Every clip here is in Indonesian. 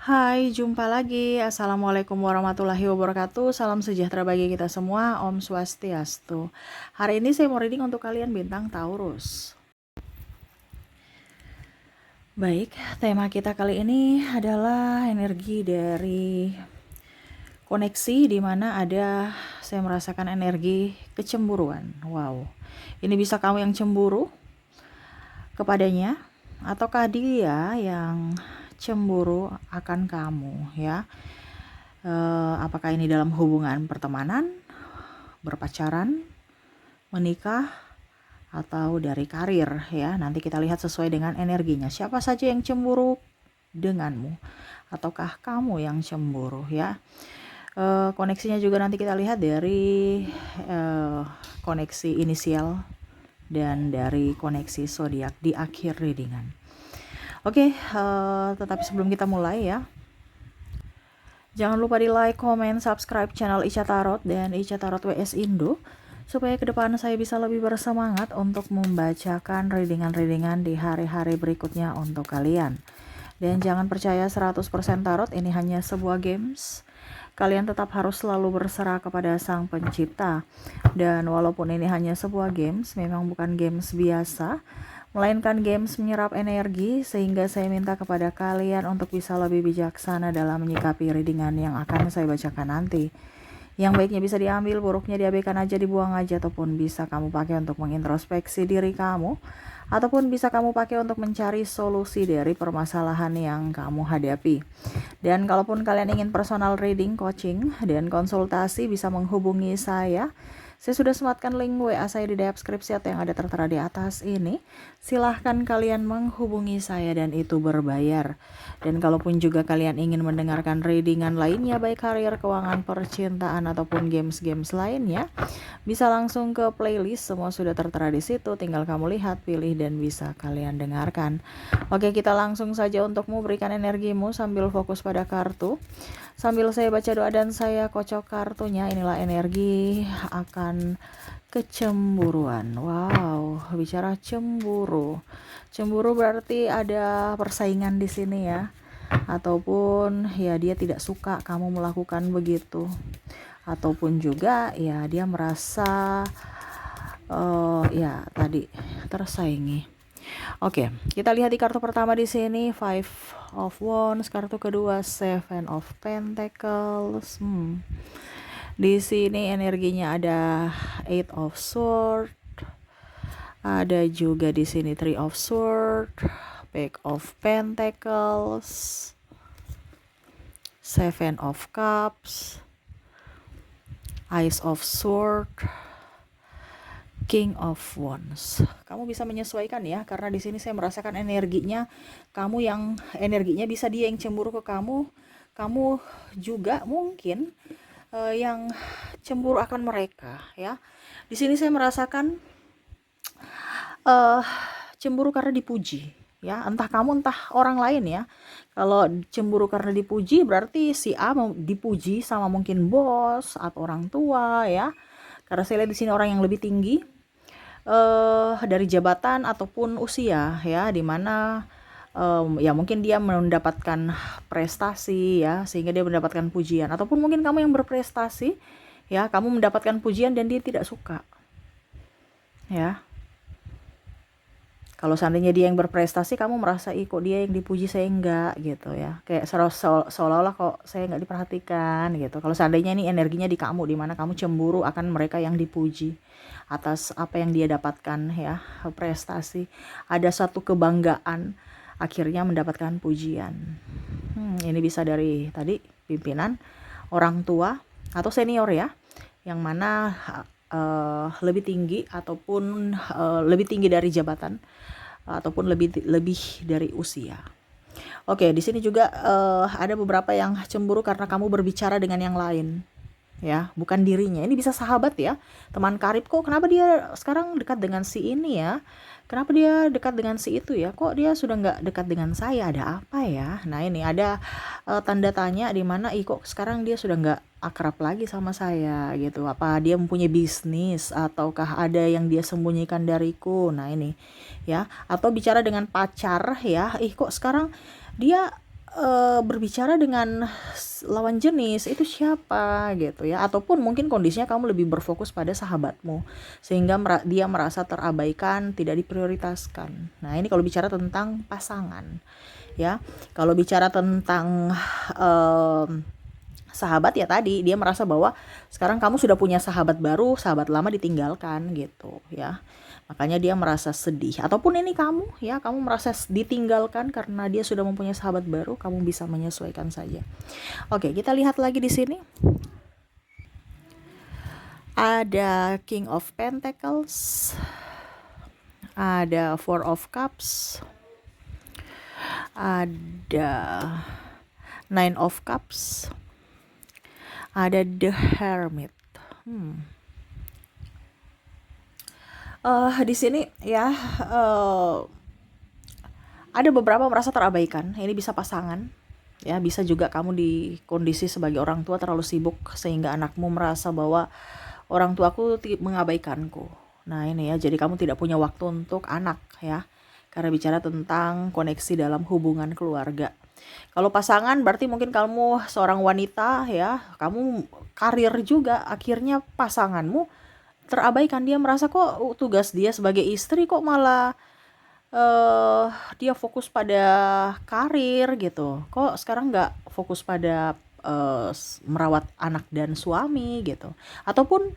Hai, jumpa lagi. Assalamualaikum warahmatullahi wabarakatuh. Salam sejahtera bagi kita semua. Om Swastiastu. Hari ini saya mau reading untuk kalian bintang Taurus. Baik, tema kita kali ini adalah energi dari koneksi di mana saya merasakan energi kecemburuan. Wow. Ini bisa kamu yang cemburu kepadanya ataukah dia yang cemburu akan kamu ya. Apakah ini dalam hubungan pertemanan, berpacaran, menikah, atau dari karir ya. Nanti kita lihat sesuai dengan energinya. Siapa saja yang cemburu denganmu ataukah kamu yang cemburu ya. Koneksinya juga nanti kita lihat dari koneksi inisial dan dari koneksi zodiak di akhir readingan. Oke, tetapi sebelum kita mulai ya, jangan lupa di like, comment, subscribe channel Ica Tarot dan Ica Tarot WS Indo supaya ke depan saya bisa lebih bersemangat untuk membacakan readingan-readingan di hari-hari berikutnya untuk kalian. Dan jangan percaya 100% tarot ini hanya sebuah games. Kalian tetap harus selalu berserah kepada Sang Pencipta. Dan walaupun ini hanya sebuah games, memang bukan games biasa, melainkan games menyerap energi, sehingga saya minta kepada kalian untuk bisa lebih bijaksana dalam menyikapi readingan yang akan saya bacakan nanti. Yang baiknya bisa diambil, buruknya diabaikan aja, dibuang aja, ataupun bisa kamu pakai untuk mengintrospeksi diri kamu, ataupun bisa kamu pakai untuk mencari solusi dari permasalahan yang kamu hadapi. Dan kalaupun kalian ingin personal reading, coaching, dan konsultasi, bisa menghubungi saya. Saya sudah sematkan link WA saya di deskripsi atau yang ada tertera di atas ini. Silahkan kalian menghubungi saya dan itu berbayar. Dan kalaupun juga kalian ingin mendengarkan readingan lainnya, baik karir, keuangan, percintaan, ataupun games-games lainnya, bisa langsung ke playlist, semua sudah tertera di situ. Tinggal kamu lihat, pilih, dan bisa kalian dengarkan. Oke, kita langsung saja untuk memberikan energimu sambil fokus pada kartu. Sambil saya baca doa dan saya kocok kartunya, inilah energi akan kecemburuan. Wow, bicara cemburu. Cemburu berarti ada persaingan di sini ya. Ataupun ya dia tidak suka kamu melakukan begitu. Ataupun juga ya dia merasa ya tadi tersaingi. Oke, kita lihat di kartu pertama di sini Five of Wands, kartu kedua Seven of Pentacles. Di sini energinya ada Eight of Swords, ada juga di sini Three of Swords, Page of Pentacles, Seven of Cups, Ace of Swords, King of Wands. Kamu bisa menyesuaikan ya, karena di sini saya merasakan energinya kamu yang energinya bisa dia yang cemburu ke kamu, kamu juga mungkin yang cemburu akan mereka ya. Di sini saya merasakan cemburu karena dipuji ya, entah kamu entah orang lain ya. Kalau cemburu karena dipuji berarti si A mau dipuji sama mungkin bos atau orang tua ya. Karena saya lihat di sini orang yang lebih tinggi dari jabatan ataupun usia ya, dimana ya mungkin dia mendapatkan prestasi ya, sehingga dia mendapatkan pujian, ataupun mungkin kamu yang berprestasi ya, kamu mendapatkan pujian dan dia tidak suka ya. Kalau seandainya dia yang berprestasi, kamu merasa kok dia yang dipuji saya enggak gitu ya, kayak seolah-olah kok saya enggak diperhatikan gitu. Kalau seandainya ini energinya di kamu, dimana kamu cemburu akan mereka yang dipuji atas apa yang dia dapatkan ya, prestasi, ada satu kebanggaan akhirnya mendapatkan pujian. Ini bisa dari tadi pimpinan, orang tua, atau senior ya, yang mana lebih tinggi ataupun lebih tinggi dari jabatan ataupun lebih dari usia. Oke, di sini juga ada beberapa yang cemburu karena kamu berbicara dengan yang lain ya, bukan dirinya. Ini bisa sahabat ya, teman karib, kok kenapa dia sekarang dekat dengan si ini ya, kenapa dia dekat dengan si itu ya, kok dia sudah nggak dekat dengan saya, ada apa ya. Nah ini ada tanda tanya di mana kok sekarang dia sudah nggak akrab lagi sama saya gitu, apa dia mempunyai bisnis ataukah ada yang dia sembunyikan dariku. Nah ini ya, atau bicara dengan pacar ya, kok sekarang dia berbicara dengan lawan jenis itu siapa gitu ya, ataupun mungkin kondisinya kamu lebih berfokus pada sahabatmu sehingga dia merasa terabaikan, tidak diprioritaskan. Nah, ini kalau bicara tentang pasangan ya. Kalau bicara tentang sahabat ya tadi, dia merasa bahwa sekarang kamu sudah punya sahabat baru, sahabat lama ditinggalkan gitu ya. Makanya dia merasa sedih. Ataupun ini kamu ya, kamu merasa ditinggalkan karena dia sudah mempunyai sahabat baru, kamu bisa menyesuaikan saja. Oke, kita lihat lagi di sini. Ada King of Pentacles, ada Four of Cups, ada Nine of Cups, ada The Hermit. Di sini ya, ada beberapa merasa terabaikan. Ini bisa pasangan ya, bisa juga kamu di kondisi sebagai orang tua terlalu sibuk sehingga anakmu merasa bahwa orang tuaku mengabaikanku. Nah, ini ya, jadi kamu tidak punya waktu untuk anak ya, karena bicara tentang koneksi dalam hubungan keluarga. Kalau pasangan berarti mungkin kamu seorang wanita ya, kamu karir juga, akhirnya pasanganmu terabaikan. Dia merasa kok tugas dia sebagai istri kok malah dia fokus pada karir gitu. Kok sekarang nggak fokus pada merawat anak dan suami gitu. Ataupun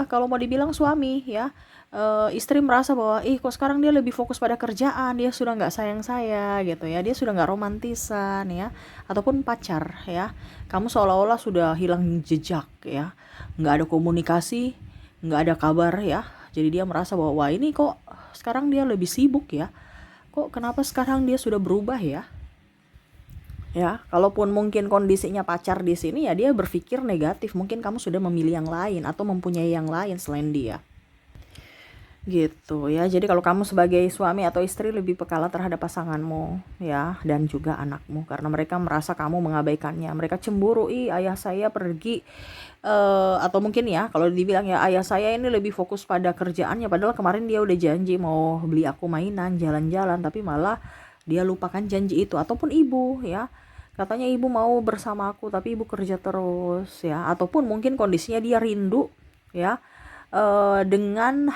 kalau mau dibilang suami ya, istri merasa bahwa kok sekarang dia lebih fokus pada kerjaan, dia sudah nggak sayang saya gitu ya, dia sudah nggak romantisan ya. Ataupun pacar ya, kamu seolah-olah sudah hilang jejak ya, nggak ada komunikasi, nggak ada kabar ya. Jadi dia merasa bahwa wah, ini kok sekarang dia lebih sibuk ya, kok kenapa sekarang dia sudah berubah ya. Ya, kalaupun mungkin kondisinya pacar di sini ya, dia berpikir negatif, mungkin kamu sudah memilih yang lain atau mempunyai yang lain selain dia. Gitu ya. Jadi kalau kamu sebagai suami atau istri lebih pekalah terhadap pasanganmu ya, dan juga anakmu, karena mereka merasa kamu mengabaikannya. Mereka cemburu, ayah saya pergi, atau mungkin ya kalau dibilang ya, ayah saya ini lebih fokus pada kerjaannya, padahal kemarin dia udah janji mau beli aku mainan, jalan-jalan, tapi malah dia lupakan janji itu. Ataupun ibu ya, katanya ibu mau bersama aku tapi ibu kerja terus ya. Ataupun mungkin kondisinya dia rindu ya, dengan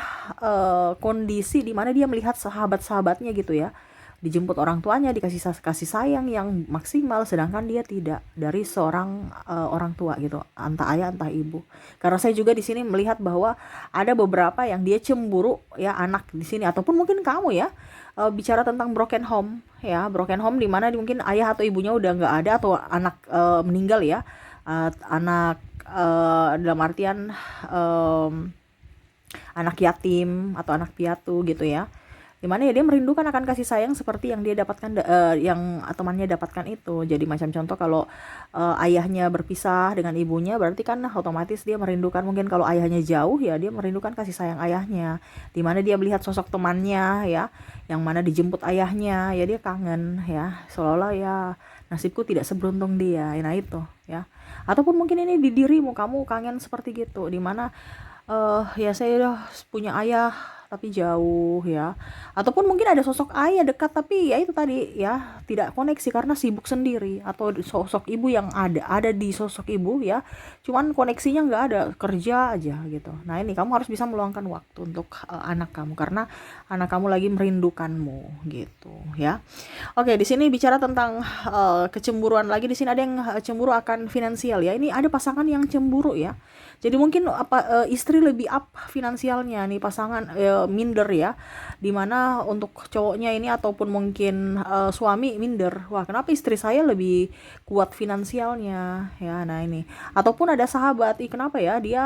kondisi di mana dia melihat sahabat-sahabatnya gitu ya, dijemput orang tuanya, dikasih kasih sayang yang maksimal, sedangkan dia tidak dari seorang orang tua gitu, entah ayah entah ibu. Karena saya juga di sini melihat bahwa ada beberapa yang dia cemburu ya, anak di sini. Ataupun mungkin kamu ya, bicara tentang broken home ya, broken home di mana mungkin ayah atau ibunya udah nggak ada, atau anak meninggal ya, anak dalam artian anak yatim atau anak piatu gitu ya, dimana ya dia merindukan akan kasih sayang seperti yang dia dapatkan, yang temannya dapatkan itu. Jadi macam contoh kalau ayahnya berpisah dengan ibunya, berarti kan otomatis dia merindukan, mungkin kalau ayahnya jauh ya dia merindukan kasih sayang ayahnya, dimana dia melihat sosok temannya ya, yang mana dijemput ayahnya ya, dia kangen ya, seolah-olah ya nasibku tidak seberuntung dia. Nah itu ya. Ataupun mungkin ini di dirimu, kamu kangen seperti gitu, dimana ya saya udah punya ayah tapi jauh ya. Ataupun mungkin ada sosok ayah dekat tapi ya itu tadi ya, tidak koneksi karena sibuk sendiri. Atau sosok ibu yang ada di sosok ibu ya, cuman koneksinya nggak ada, kerja aja gitu. Nah ini kamu harus bisa meluangkan waktu untuk anak kamu, karena anak kamu lagi merindukanmu gitu ya. Oke, di sini bicara tentang kecemburuan lagi. Di sini ada yang cemburu akan finansial ya. Ini ada pasangan yang cemburu ya. Jadi mungkin istri lebih up finansialnya nih, pasangan minder ya. Dimana untuk cowoknya ini ataupun mungkin suami minder. Wah, kenapa istri saya lebih kuat finansialnya ya. Nah ini. Ataupun ada sahabat, kenapa ya dia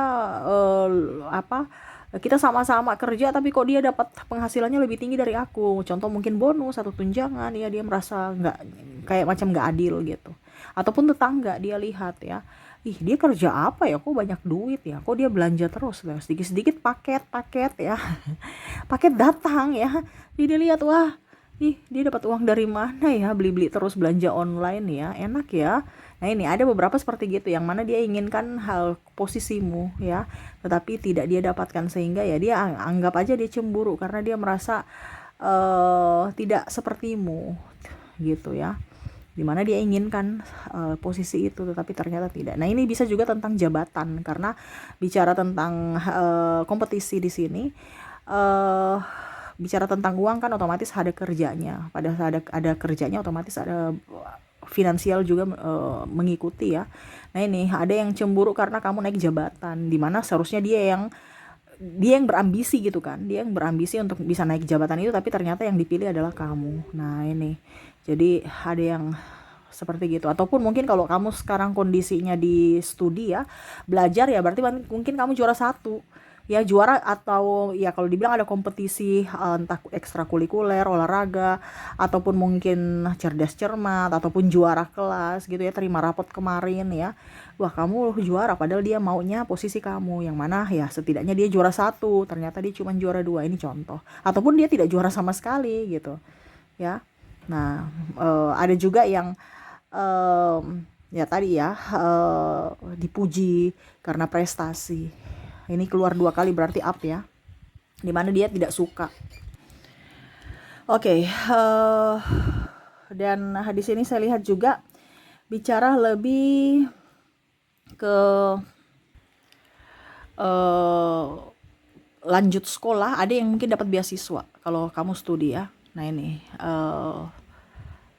kita sama-sama kerja tapi kok dia dapat penghasilannya lebih tinggi dari aku. Contoh mungkin bonus atau tunjangan ya, dia merasa nggak, kayak macam nggak adil gitu. Ataupun tetangga dia lihat ya, dia kerja apa ya, kok banyak duit ya, kok dia belanja terus lah, sedikit-sedikit paket ya. Paket datang ya, jadi dia lihat, wah dia dapat uang dari mana ya, beli-beli terus, belanja online ya, enak ya. Nah ini ada beberapa seperti gitu, yang mana dia inginkan hal posisimu ya, tetapi tidak dia dapatkan, sehingga ya dia anggap aja dia cemburu karena dia merasa tidak sepertimu gitu ya. dimana dia inginkan posisi itu tetapi ternyata tidak. Nah, ini bisa juga tentang jabatan, karena bicara tentang kompetisi di sini, eh bicara tentang uang kan otomatis ada kerjanya. Pada saat ada kerjanya otomatis ada finansial juga mengikuti ya. Nah, ini ada yang cemburu karena kamu naik jabatan, dimana seharusnya dia yang berambisi gitu kan, dia yang berambisi untuk bisa naik jabatan itu, tapi ternyata yang dipilih adalah kamu. Nah, ini jadi ada yang seperti gitu. Ataupun mungkin kalau kamu sekarang kondisinya di studi ya, belajar ya, berarti mungkin kamu juara satu ya, juara, atau ya kalau dibilang ada kompetisi entah ekstrakurikuler olahraga, ataupun mungkin cerdas cermat, ataupun juara kelas gitu ya, terima rapot kemarin ya, wah kamu juara padahal dia maunya posisi kamu yang mana ya, setidaknya dia juara satu ternyata dia cuma juara dua, ini contoh. Ataupun dia tidak juara sama sekali gitu ya. Nah, ada juga yang ya tadi ya, dipuji karena prestasi. Ini keluar 2 kali berarti up ya, dimana dia tidak suka. Oke, dan di sini saya lihat juga bicara lebih ke lanjut sekolah, ada yang mungkin dapat beasiswa kalau kamu studi ya. Nah, ini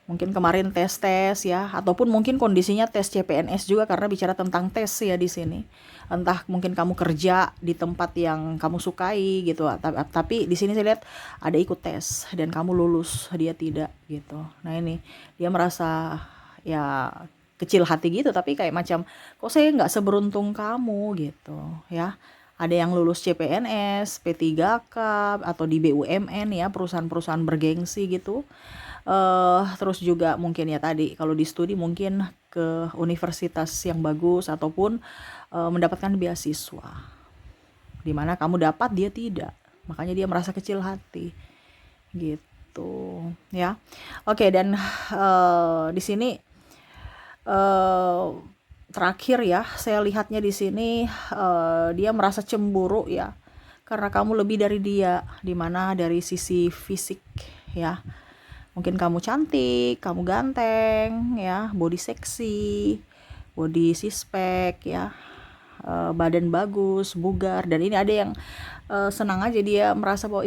mungkin kemarin tes ya, ataupun mungkin kondisinya tes CPNS juga, karena bicara tentang tes ya di sini. Entah mungkin kamu kerja di tempat yang kamu sukai gitu, tapi di sini saya lihat ada ikut tes dan kamu lulus, dia tidak gitu. Nah, ini dia merasa ya kecil hati gitu, tapi kayak macam kok saya nggak seberuntung kamu gitu ya. Ada yang lulus CPNS, P3K, atau di BUMN ya, perusahaan-perusahaan bergengsi gitu. Terus juga mungkin ya tadi kalau di studi mungkin ke universitas yang bagus, ataupun mendapatkan beasiswa, dimana kamu dapat dia tidak, makanya dia merasa kecil hati gitu ya. Oke, dan di sini terakhir ya, saya lihatnya di sini dia merasa cemburu ya, karena kamu lebih dari dia, dimana dari sisi fisik ya. Mungkin kamu cantik, kamu ganteng ya, body seksi, body six pack ya, badan bagus, bugar, dan ini ada yang senang aja, dia merasa bahwa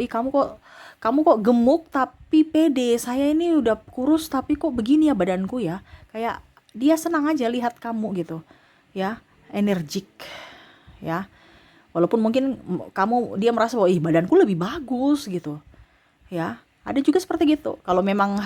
kamu kok gemuk tapi pede, saya ini udah kurus tapi kok begini ya badanku ya, kayak dia senang aja lihat kamu gitu ya, energik ya, walaupun mungkin dia merasa bahwa badanku lebih bagus gitu ya. Ada juga seperti gitu. Kalau memang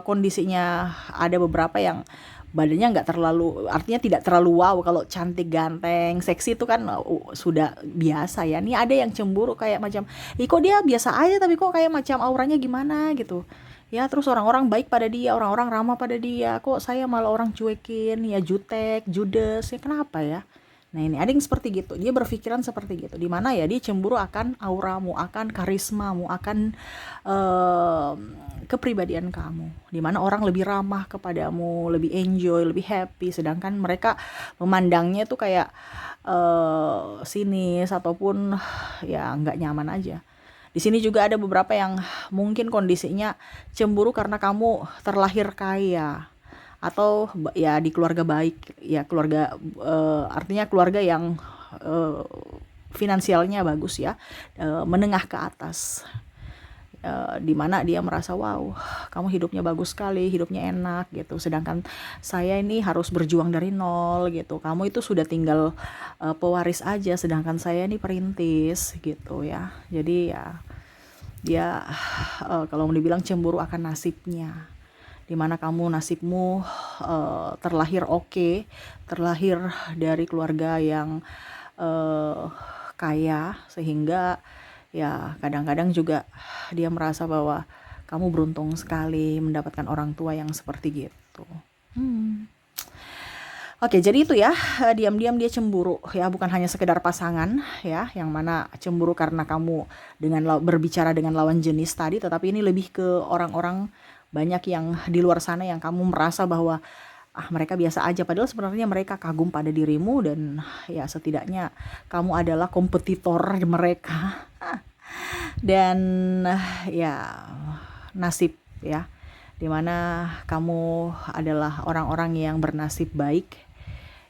kondisinya ada beberapa yang badannya nggak terlalu, artinya tidak terlalu wow. Kalau cantik, ganteng, seksi itu kan sudah biasa ya. Nih ada yang cemburu kayak macam, kok dia biasa aja tapi kok kayak macam auranya gimana gitu. Ya, terus orang-orang baik pada dia, orang-orang ramah pada dia. Kok saya malah orang cuekin, ya jutek, judes, ya kenapa ya? Nah, ini ada yang seperti gitu, dia berpikiran seperti gitu, dimana ya dia cemburu akan auramu, akan karismamu, akan kepribadian kamu, dimana orang lebih ramah kepadamu, lebih enjoy, lebih happy, sedangkan mereka memandangnya tuh kayak sinis, ataupun ya nggak nyaman aja. Di sini juga ada beberapa yang mungkin kondisinya cemburu karena kamu terlahir kaya, atau ya di keluarga baik ya, keluarga artinya keluarga yang finansialnya bagus ya, menengah ke atas, di mana dia merasa wow, kamu hidupnya bagus sekali, hidupnya enak gitu, sedangkan saya ini harus berjuang dari nol gitu, kamu itu sudah tinggal pewaris aja, sedangkan saya ini perintis gitu ya. Jadi ya dia kalau mau dibilang cemburu akan nasibnya, dimana kamu nasibmu terlahir terlahir dari keluarga yang kaya, sehingga ya kadang-kadang juga dia merasa bahwa kamu beruntung sekali mendapatkan orang tua yang seperti gitu. Oke, jadi itu ya, diam-diam dia cemburu ya, bukan hanya sekedar pasangan ya, yang mana cemburu karena kamu berbicara dengan lawan jenis tadi, tetapi ini lebih ke orang-orang banyak yang di luar sana yang kamu merasa bahwa mereka biasa aja, padahal sebenarnya mereka kagum pada dirimu, dan ya setidaknya kamu adalah kompetitor mereka. Dan ya nasib ya, dimana kamu adalah orang-orang yang bernasib baik,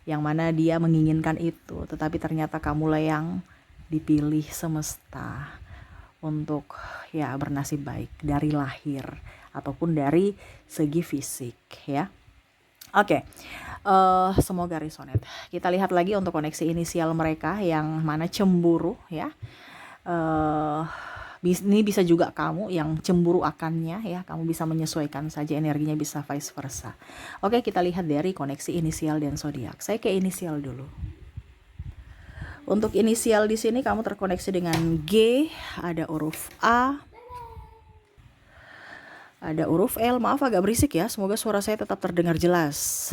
yang mana dia menginginkan itu, tetapi ternyata kamulah yang dipilih semesta untuk ya bernasib baik dari lahir ataupun dari segi fisik ya. Oke, semoga resonate. Kita lihat lagi untuk koneksi inisial mereka yang mana cemburu ya. Ini bisa juga kamu yang cemburu akannya ya, kamu bisa menyesuaikan saja energinya, bisa vice versa. Oke, kita lihat dari koneksi inisial dan zodiak. Saya ke inisial dulu. Untuk inisial di sini kamu terkoneksi dengan G, ada huruf A, ada huruf L. Maaf agak berisik ya, semoga suara saya tetap terdengar jelas.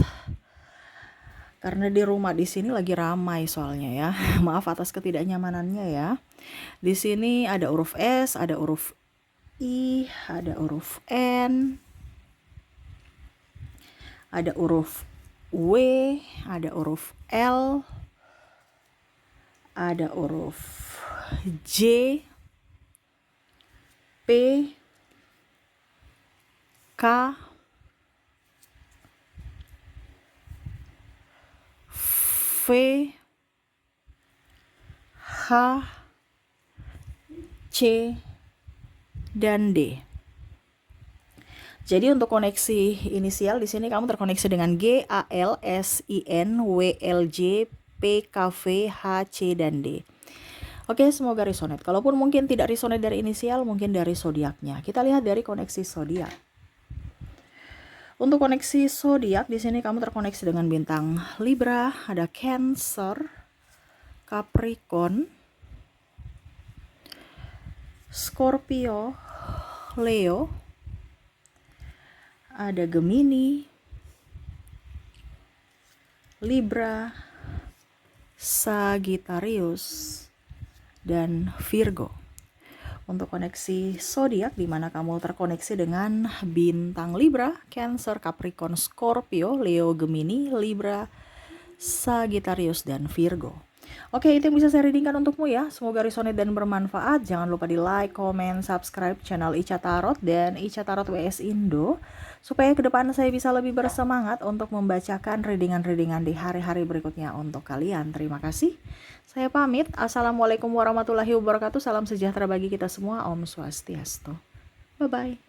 Karena di rumah di sini lagi ramai soalnya ya. Maaf atas ketidaknyamanannya ya. Di sini ada huruf S, ada huruf I, ada huruf N, ada huruf W, ada huruf L, ada huruf J, P, K, V, H, C, dan D. Jadi untuk koneksi inisial di sini kamu terkoneksi dengan G, A, L, S, I, N, W, L, J, P, K, V, H, C, dan D. Oke, semoga resonate. Kalaupun mungkin tidak resonate dari inisial, mungkin dari zodiaknya. Kita lihat dari koneksi zodiak. Untuk koneksi zodiak di sini kamu terkoneksi dengan bintang Libra, ada Cancer, Capricorn, Scorpio, Leo, ada Gemini, Libra, Sagittarius, dan Virgo. Untuk koneksi zodiak di mana kamu terkoneksi dengan bintang Libra, Cancer, Capricorn, Scorpio, Leo, Gemini, Libra, Sagittarius, dan Virgo. Oke, itu yang bisa saya readingkan untukmu ya. Semoga resonate dan bermanfaat. Jangan lupa di like, comment, subscribe channel Ica Tarot dan Ica Tarot WS Indo, supaya ke depan saya bisa lebih bersemangat untuk membacakan readingan-readingan di hari-hari berikutnya untuk kalian. Terima kasih. Saya pamit. Assalamualaikum warahmatullahi wabarakatuh. Salam sejahtera bagi kita semua. Om Swastiastu. Bye-bye.